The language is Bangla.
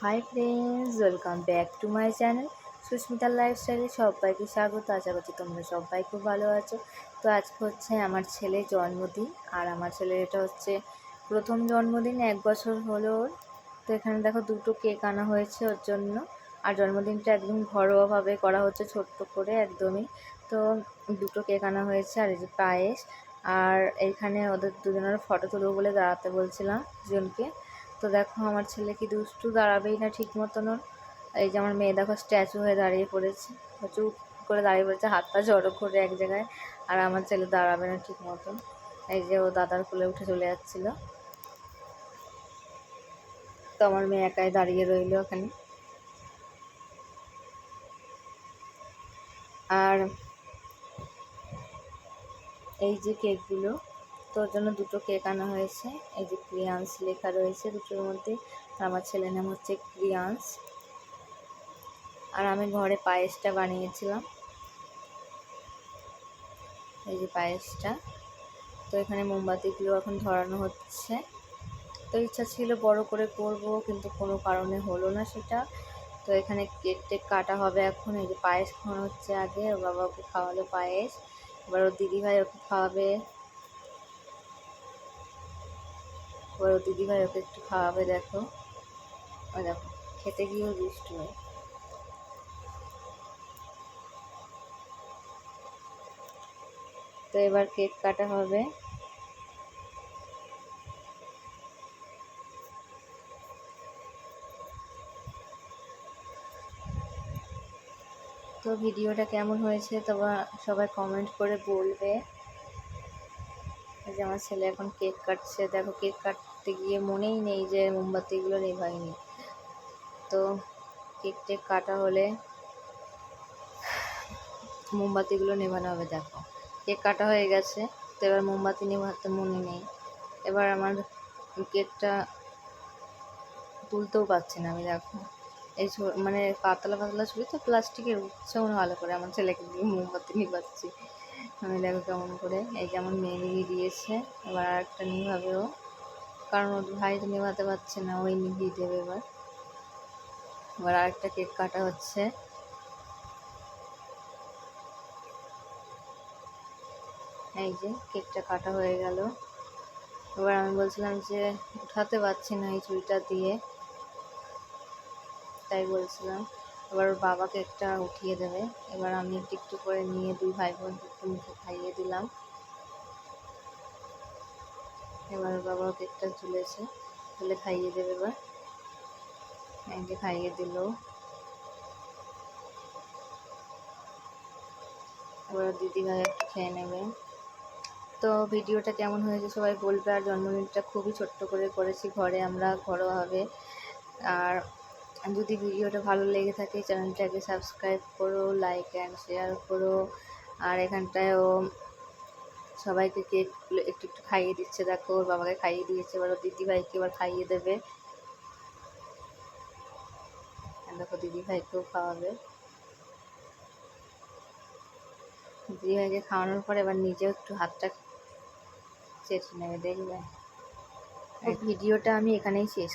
High friends, welcome back to my channel সুস্মিতার লাইফস্টাইলে সবাইকে স্বাগত। আশা করছি তোমরা সবাই খুব ভালো আছো। তো আজকে হচ্ছে আমার ছেলের জন্মদিন, আর আমার ছেলের এটা হচ্ছে প্রথম জন্মদিন, 1 বছর হলো ওর। তো এখানে দেখো দুটো কেক আনা হয়েছে ওর জন্য। আর জন্মদিনটা একদম ঘরোয়াভাবে করা হচ্ছে, ছোট্ট করে একদমই। তো দুটো কেক আনা হয়েছে, আর এই যে পায়েস। আর এইখানে ওদের দুজনের ফটো তুলবো বলে দাঁড়াতে বলছিলাম দুজনকে। তো দেখো আমার ছেলে কি দুষ্টু, দাঁড়াবেই না ঠিক মতন ওর। এই যে আমার মেয়ে দেখো স্ট্যাচু হয়ে দাঁড়িয়ে পড়েছে, চুপ করে দাঁড়িয়ে পড়েছে, হাত পা জড়ো করে এক জায়গায়। আর আমার ছেলে দাঁড়াবে না ঠিক মতন। এই যে ও দাদার কোলে উঠে চলে যাচ্ছিল, তো আমার মেয়ে একাই দাঁড়িয়ে রইল ওখানে। আর এই যে কেকগুলো, তোর জন্য দুটো কেক আনা হয়েছে। এই যে ক্রিয়ান্স লেখা রয়েছে দুটোর মধ্যে, আমার ছেলের নাম হচ্ছে ক্রিয়ান্স। আর আমি ঘরে পায়েসটা বানিয়েছিলাম, এই যে পায়েসটা। তো এখানে মোমবাতিগুলো এখন ধরানো হচ্ছে। তো ইচ্ছা ছিল বড় করে করব, কিন্তু কোনো কারণে হলো না সেটা। তো এখানে কেক টেক কাটা হবে এখন। এই যে পায়েস খাওয়ানো হচ্ছে আগে, ওর বাবা ওকে খাওয়ালো পায়েস, এবার ওর দিদিভাই ওকে খাওয়াবে, এবার ওর দিদিভাই ওকে একটু খাওয়াবে। দেখো ওই দেখো খেতে গিয়েও দুষ্টু হয়। তো এবার কেক কাটা হবে। তো ভিডিওটা কেমন হয়েছে তোমরা সবাই কমেন্ট করে বলবে। এই যে আমার ছেলে এখন কেক কাটছে, দেখো কেক কাটতে গিয়ে মনেই নেই যে মোমবাতিগুলো নেভাইনি। তো কেক টেক কাটা হলে মোমবাতিগুলো নেভানো হবে। দেখো কেক কাটা হয়ে গেছে, তো এবার মোমবাতি নেভাতে মনে নেই। এবার আমার কেকটা তুলতেও পারছি না আমি। দেখো এই মানে পাতলা পাতলা ছবি তো প্লাস্টিকের, উঠছেও না ভালো করে। আমার ছেলেকে দিয়ে মোমবাতি নিভাচ্ছি আমি, দেখো কেমন করে। এই যে আমার মেয়ে নিভিয়ে দিয়েছে, এবার আর একটা নিভাবে ও, কারণ ওর ভাই তো নেভাতে পারছে না, ওই নিভিয়ে দেবে। এবার এবার আরেকটা কেক কাটা হচ্ছে। এই যে কেকটা কাটা হয়ে গেল। এবার আমি বলছিলাম যে উঠাতে পারছি না এই ছুরিটা দিয়ে, তাই বলছিলাম। এবার ওর বাবা কেকটা উঠিয়ে দেবে। এবার আমি একটু একটু করে নিয়ে দুই ভাই বোন একটু মুখে খাইয়ে দিলাম। এবার ওর বাবা কেকটা তুলেছে, তুলে খাইয়ে দেবে। এবার এই যে খাইয়ে দিল। এবার দিদি ভাই একটু খেয়ে নেবে। তো ভিডিওটা কেমন হয়েছে সবাই বলবে। আর জন্মদিনটা খুবই ছোট্ট করে করেছি ঘরে, আমরা ঘরোয়াভাবে। আর যদি ভিডিওটা ভালো লেগে থাকে চ্যানেলটাকে সাবস্ক্রাইব করো, লাইক অ্যান্ড শেয়ার করো। আর এখানটায়ও সবাইকে কেকগুলো একটু একটু খাইয়ে দিচ্ছে। দেখো ওর বাবাকে খাইয়ে দিয়েছে, এবার ওর দিদিভাইকে এবার খাইয়ে দেবে। দেখো দিদিভাইকেও খাওয়াবে। দিদিভাইকে খাওয়ানোর পরে এবার নিজেও একটু হাতটা চেটে নেবে, দেখবে। ভিডিওটা আমি এখানেই শেষ